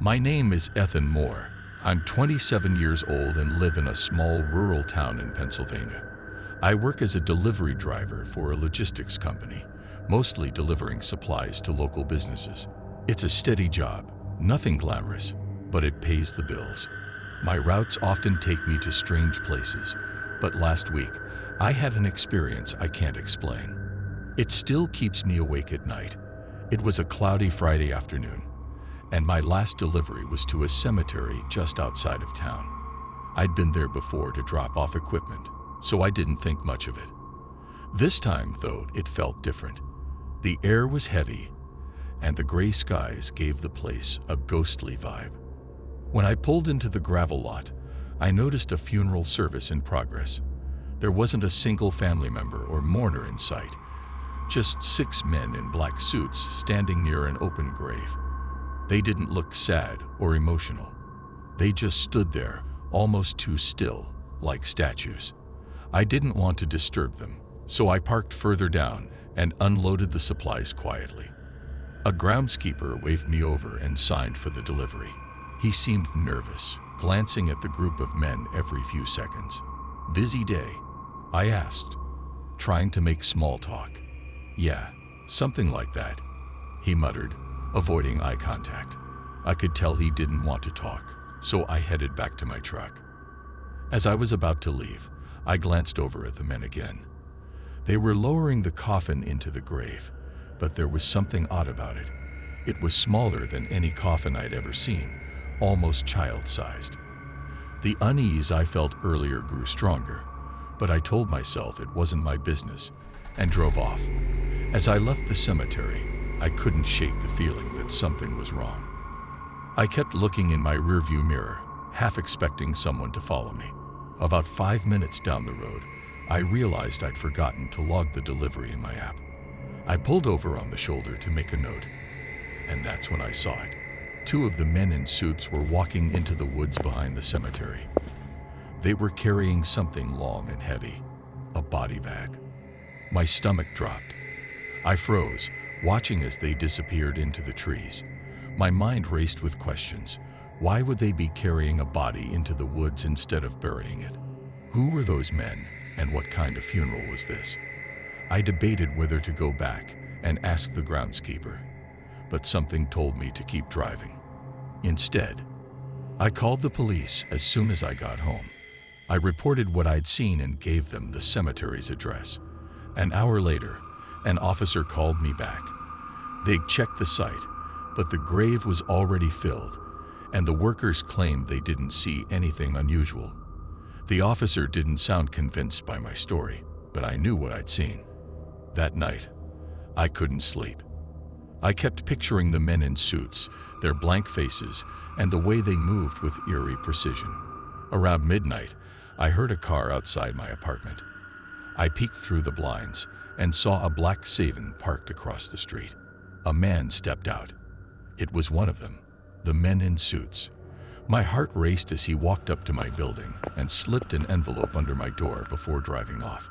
My name is Ethan Moore. I'm 27 years old and live in a small rural town in Pennsylvania. I work as a delivery driver for a logistics company, mostly delivering supplies to local businesses. It's a steady job, nothing glamorous, but it pays the bills. My routes often take me to strange places, but last week, I had an experience I can't explain. It still keeps me awake at night. It was a cloudy Friday afternoon, and my last delivery was to a cemetery just outside of town. I'd been there before to drop off equipment, so I didn't think much of it. This time, though, it felt different. The air was heavy, and the gray skies gave the place a ghostly vibe. When I pulled into the gravel lot, I noticed a funeral service in progress. There wasn't a single family member or mourner in sight, just 6 men in black suits standing near an open grave. They didn't look sad or emotional. They just stood there, almost too still, like statues. I didn't want to disturb them, so I parked further down and unloaded the supplies quietly. A groundskeeper waved me over and signed for the delivery. He seemed nervous, glancing at the group of men every few seconds. "Busy day?" I asked, trying to make small talk. "Yeah, something like that," he muttered, avoiding eye contact. I could tell he didn't want to talk, so I headed back to my truck. As I was about to leave, I glanced over at the men again. They were lowering the coffin into the grave, but there was something odd about it. It was smaller than any coffin I'd ever seen, almost child-sized. The unease I felt earlier grew stronger, but I told myself it wasn't my business and drove off. As I left the cemetery, I couldn't shake the feeling that something was wrong. I kept looking in my rearview mirror, half expecting someone to follow me. About 5 minutes down the road, I realized I'd forgotten to log the delivery in my app. I pulled over on the shoulder to make a note, and that's when I saw it. 2 of the men in suits were walking into the woods behind the cemetery. They were carrying something long and heavy, a body bag. My stomach dropped. I froze, watching as they disappeared into the trees. My mind raced with questions. Why would they be carrying a body into the woods instead of burying it? Who were those men, and what kind of funeral was this? I debated whether to go back and ask the groundskeeper, but something told me to keep driving. Instead, I called the police as soon as I got home. I reported what I'd seen and gave them the cemetery's address. An hour later, an officer called me back. They'd checked the site, but the grave was already filled, and the workers claimed they didn't see anything unusual. The officer didn't sound convinced by my story, but I knew what I'd seen. That night, I couldn't sleep. I kept picturing the men in suits, their blank faces, and the way they moved with eerie precision. Around midnight, I heard a car outside my apartment. I peeked through the blinds and saw a black sedan parked across the street. A man stepped out. It was one of them, the men in suits. My heart raced as he walked up to my building and slipped an envelope under my door before driving off.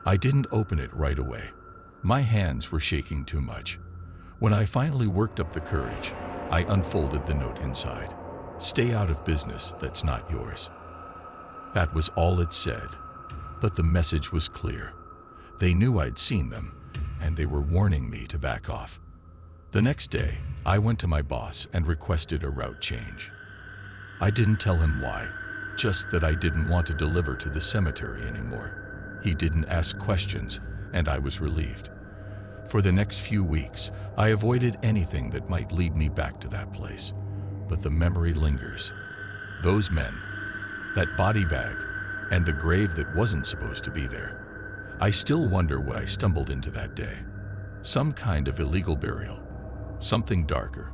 I didn't open it right away. My hands were shaking too much. When I finally worked up the courage, I unfolded the note inside. "Stay out of business that's not yours." That was all it said, but the message was clear. They knew I'd seen them, and they were warning me to back off. The next day, I went to my boss and requested a route change. I didn't tell him why, just that I didn't want to deliver to the cemetery anymore. He didn't ask questions, and I was relieved. For the next few weeks, I avoided anything that might lead me back to that place. But the memory lingers. Those men, that body bag, and the grave that wasn't supposed to be there. I still wonder what I stumbled into that day. Some kind of illegal burial. Something darker.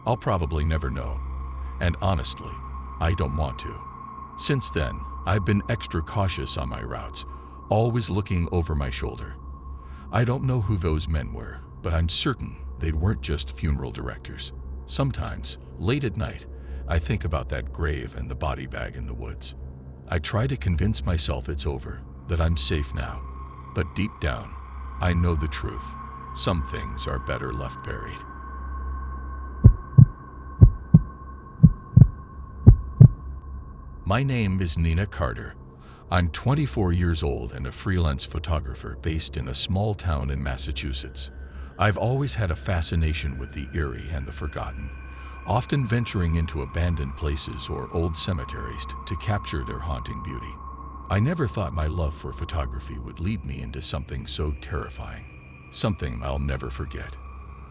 I'll probably never know. And honestly, I don't want to. Since then, I've been extra cautious on my routes, always looking over my shoulder. I don't know who those men were, but I'm certain they weren't just funeral directors. Sometimes, late at night, I think about that grave and the body bag in the woods. I try to convince myself it's over, that I'm safe now. But deep down, I know the truth. Some things are better left buried. My name is Nina Carter. I'm 24 years old and a freelance photographer based in a small town in Massachusetts. I've always had a fascination with the eerie and the forgotten, often venturing into abandoned places or old cemeteries to capture their haunting beauty. I never thought my love for photography would lead me into something so terrifying, something I'll never forget.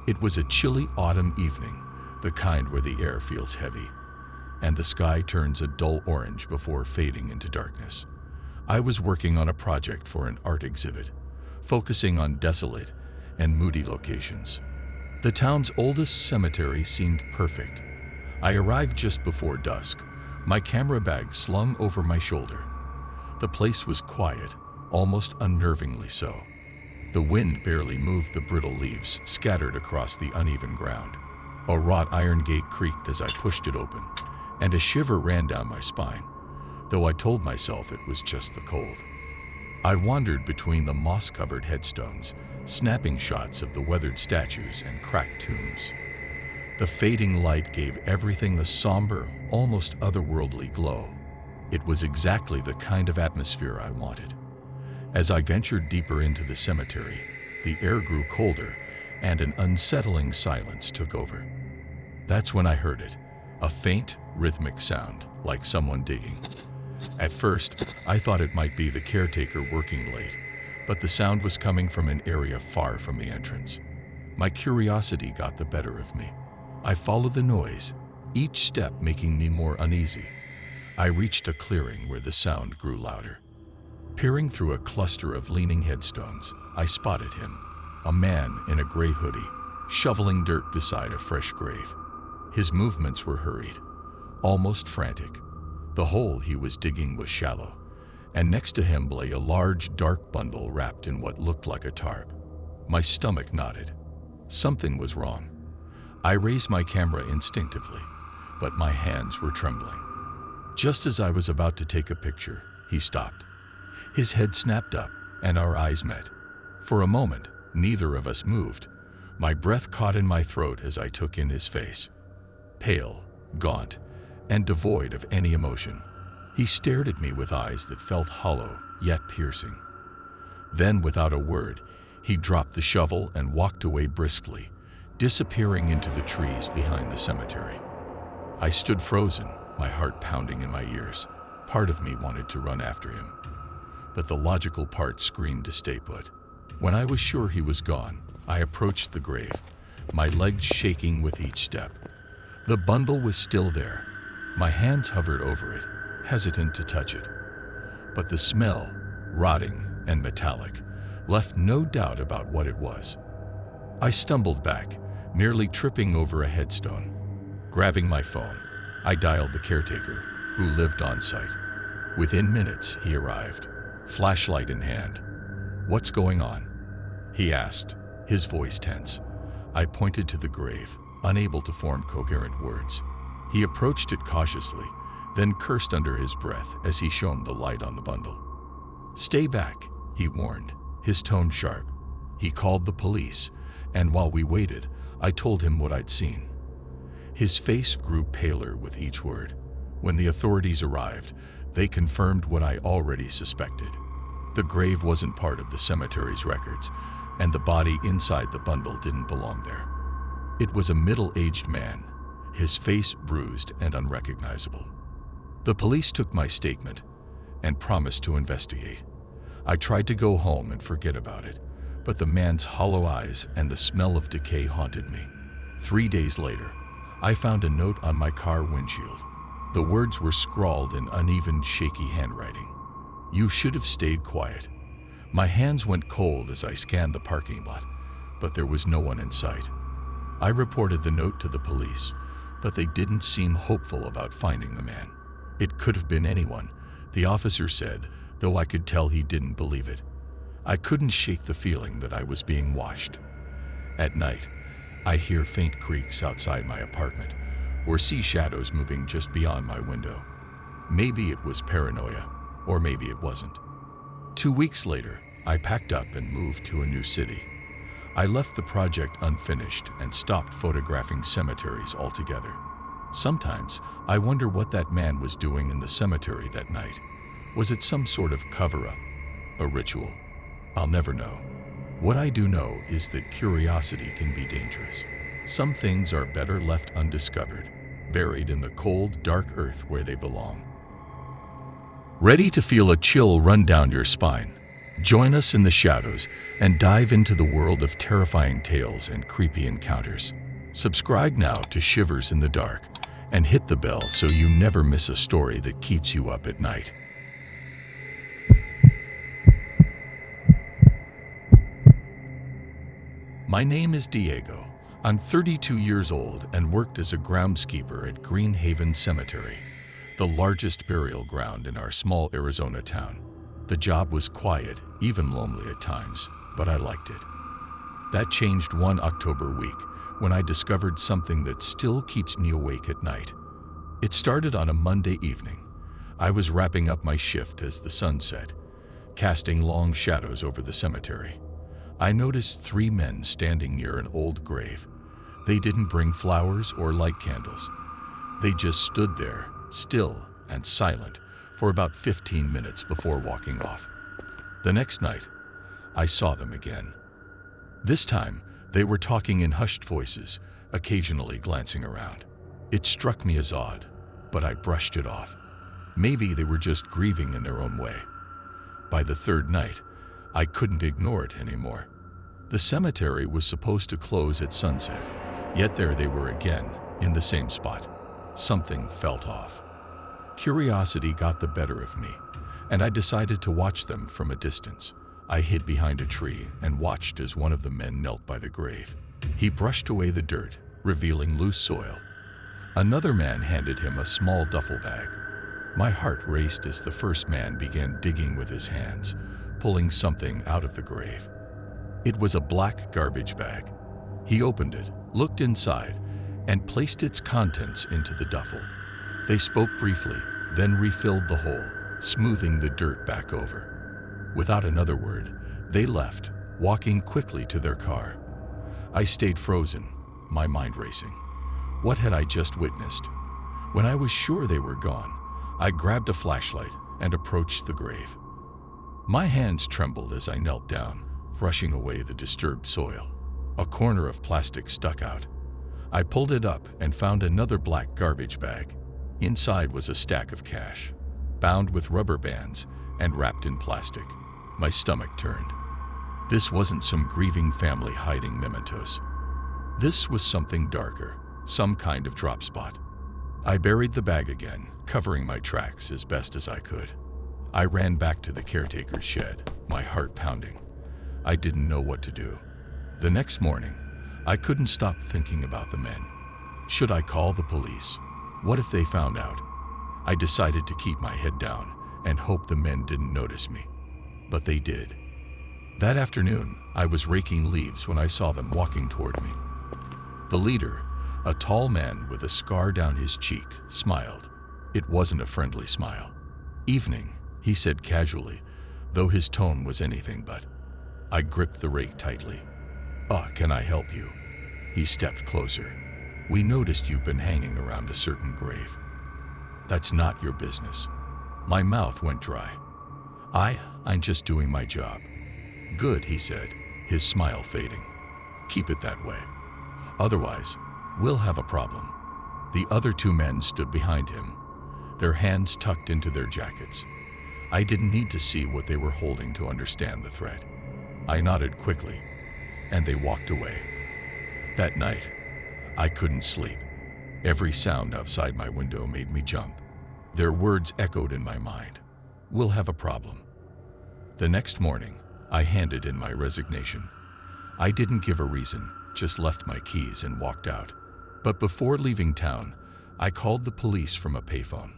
It was a chilly autumn evening, the kind where the air feels heavy, and the sky turns a dull orange before fading into darkness. I was working on a project for an art exhibit, focusing on desolate and moody locations. The town's oldest cemetery seemed perfect. I arrived just before dusk, my camera bag slung over my shoulder. The place was quiet, almost unnervingly so. The wind barely moved the brittle leaves scattered across the uneven ground. A wrought iron gate creaked as I pushed it open, and a shiver ran down my spine, though I told myself it was just the cold. I wandered between the moss-covered headstones, snapping shots of the weathered statues and cracked tombs. The fading light gave everything the somber, almost otherworldly glow. It was exactly the kind of atmosphere I wanted. As I ventured deeper into the cemetery, the air grew colder and an unsettling silence took over. That's when I heard it, a faint, rhythmic sound, like someone digging. At first, I thought it might be the caretaker working late, but the sound was coming from an area far from the entrance. My curiosity got the better of me. I followed the noise, each step making me more uneasy. I reached a clearing where the sound grew louder. Peering through a cluster of leaning headstones, I spotted him, a man in a gray hoodie, shoveling dirt beside a fresh grave. His movements were hurried, almost frantic. The hole he was digging was shallow, and next to him lay a large, dark bundle wrapped in what looked like a tarp. My stomach knotted. Something was wrong. I raised my camera instinctively, but my hands were trembling. Just as I was about to take a picture, he stopped. His head snapped up, and our eyes met. For a moment, neither of us moved. My breath caught in my throat as I took in his face. Pale, gaunt, and devoid of any emotion, he stared at me with eyes that felt hollow yet piercing. Then, without a word, he dropped the shovel and walked away briskly, disappearing into the trees behind the cemetery. I stood frozen, my heart pounding in my ears. Part of me wanted to run after him, but the logical part screamed to stay put. When I was sure he was gone, I approached the grave, my legs shaking with each step. The bundle was still there. My hands hovered over it, hesitant to touch it. But the smell, rotting and metallic, left no doubt about what it was. I stumbled back, nearly tripping over a headstone. Grabbing my phone, I dialed the caretaker, who lived on site. Within minutes, he arrived, flashlight in hand. "What's going on?" he asked, his voice tense. I pointed to the grave, unable to form coherent words. He approached it cautiously, then cursed under his breath as he shone the light on the bundle. "Stay back," he warned, his tone sharp. He called the police, and while we waited, I told him what I'd seen. His face grew paler with each word. When the authorities arrived, they confirmed what I already suspected. The grave wasn't part of the cemetery's records, and the body inside the bundle didn't belong there. It was a middle-aged man, his face bruised and unrecognizable. The police took my statement and promised to investigate. I tried to go home and forget about it, but the man's hollow eyes and the smell of decay haunted me. 3 days later, I found a note on my car windshield. The words were scrawled in uneven, shaky handwriting. "You should have stayed quiet." My hands went cold as I scanned the parking lot, but there was no one in sight. I reported the note to the police, but they didn't seem hopeful about finding the man. "It could have been anyone," the officer said, though I could tell he didn't believe it. I couldn't shake the feeling that I was being watched. At night, I hear faint creaks outside my apartment, or see shadows moving just beyond my window. Maybe it was paranoia, or maybe it wasn't. 2 weeks later, I packed up and moved to a new city. I left the project unfinished and stopped photographing cemeteries altogether. Sometimes I wonder what that man was doing in the cemetery that night. Was it some sort of cover-up? A ritual? I'll never know. What I do know is that curiosity can be dangerous. Some things are better left undiscovered, buried in the cold, dark earth where they belong. Ready to feel a chill run down your spine? Join us in the shadows and dive into the world of terrifying tales and creepy encounters. Subscribe now to Shivers in the Dark and hit the bell so you never miss a story that keeps you up at night. My name is Diego. I'm 32 years old and worked as a groundskeeper at Green Haven Cemetery, the largest burial ground in our small Arizona town. The job was quiet, even lonely at times, but I liked it. That changed one October week when I discovered something that still keeps me awake at night. It started on a Monday evening. I was wrapping up my shift as the sun set, casting long shadows over the cemetery. I noticed 3 men standing near an old grave. They didn't bring flowers or light candles. They just stood there, still and silent, for about 15 minutes before walking off. The next night, I saw them again. This time, they were talking in hushed voices, occasionally glancing around. It struck me as odd, but I brushed it off. Maybe they were just grieving in their own way. By the 3rd night, I couldn't ignore it anymore. The cemetery was supposed to close at sunset, yet there they were again, in the same spot. Something felt off. Curiosity got the better of me, and I decided to watch them from a distance. I hid behind a tree and watched as one of the men knelt by the grave. He brushed away the dirt, revealing loose soil. Another man handed him a small duffel bag. My heart raced as the first man began digging with his hands, pulling something out of the grave. It was a black garbage bag. He opened it, looked inside, and placed its contents into the duffel. They spoke briefly, then refilled the hole, smoothing the dirt back over. Without another word, they left, walking quickly to their car. I stayed frozen, my mind racing. What had I just witnessed? When I was sure they were gone, I grabbed a flashlight and approached the grave. My hands trembled as I knelt down, brushing away the disturbed soil. A corner of plastic stuck out. I pulled it up and found another black garbage bag. Inside was a stack of cash, bound with rubber bands and wrapped in plastic. My stomach turned. This wasn't some grieving family hiding mementos. This was something darker, some kind of drop spot. I buried the bag again, covering my tracks as best as I could. I ran back to the caretaker's shed, my heart pounding. I didn't know what to do. The next morning, I couldn't stop thinking about the men. Should I call the police? What if they found out? I decided to keep my head down and hope the men didn't notice me. But they did. That afternoon, I was raking leaves when I saw them walking toward me. The leader, a tall man with a scar down his cheek, smiled. It wasn't a friendly smile. "Evening," he said casually, though his tone was anything but. I gripped the rake tightly. Can I help you?" He stepped closer. "We noticed you've been hanging around a certain grave." "That's not your business." My mouth went dry. I'm just doing my job." "Good," he said, his smile fading. "Keep it that way. Otherwise, we'll have a problem." The other 2 men stood behind him, their hands tucked into their jackets. I didn't need to see what they were holding to understand the threat. I nodded quickly, and they walked away. That night, I couldn't sleep. Every sound outside my window made me jump. Their words echoed in my mind. "We'll have a problem." The next morning, I handed in my resignation. I didn't give a reason, just left my keys and walked out. But before leaving town, I called the police from a payphone,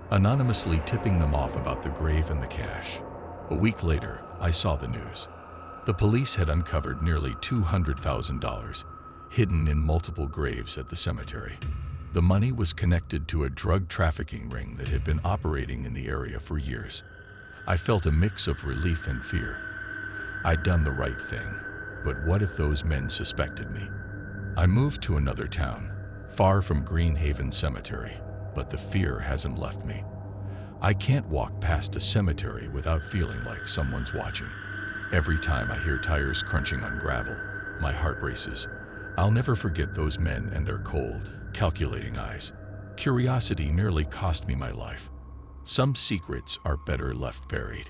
anonymously tipping them off about the grave and the cash. A week later, I saw the news. The police had uncovered nearly $200,000, hidden in multiple graves at the cemetery. The money was connected to a drug trafficking ring that had been operating in the area for years. I felt a mix of relief and fear. I'd done the right thing, but what if those men suspected me? I moved to another town, far from Greenhaven Cemetery, but the fear hasn't left me. I can't walk past a cemetery without feeling like someone's watching. Every time I hear tires crunching on gravel, my heart races. I'll never forget those men and their cold, calculating eyes. Curiosity nearly cost me my life. Some secrets are better left buried.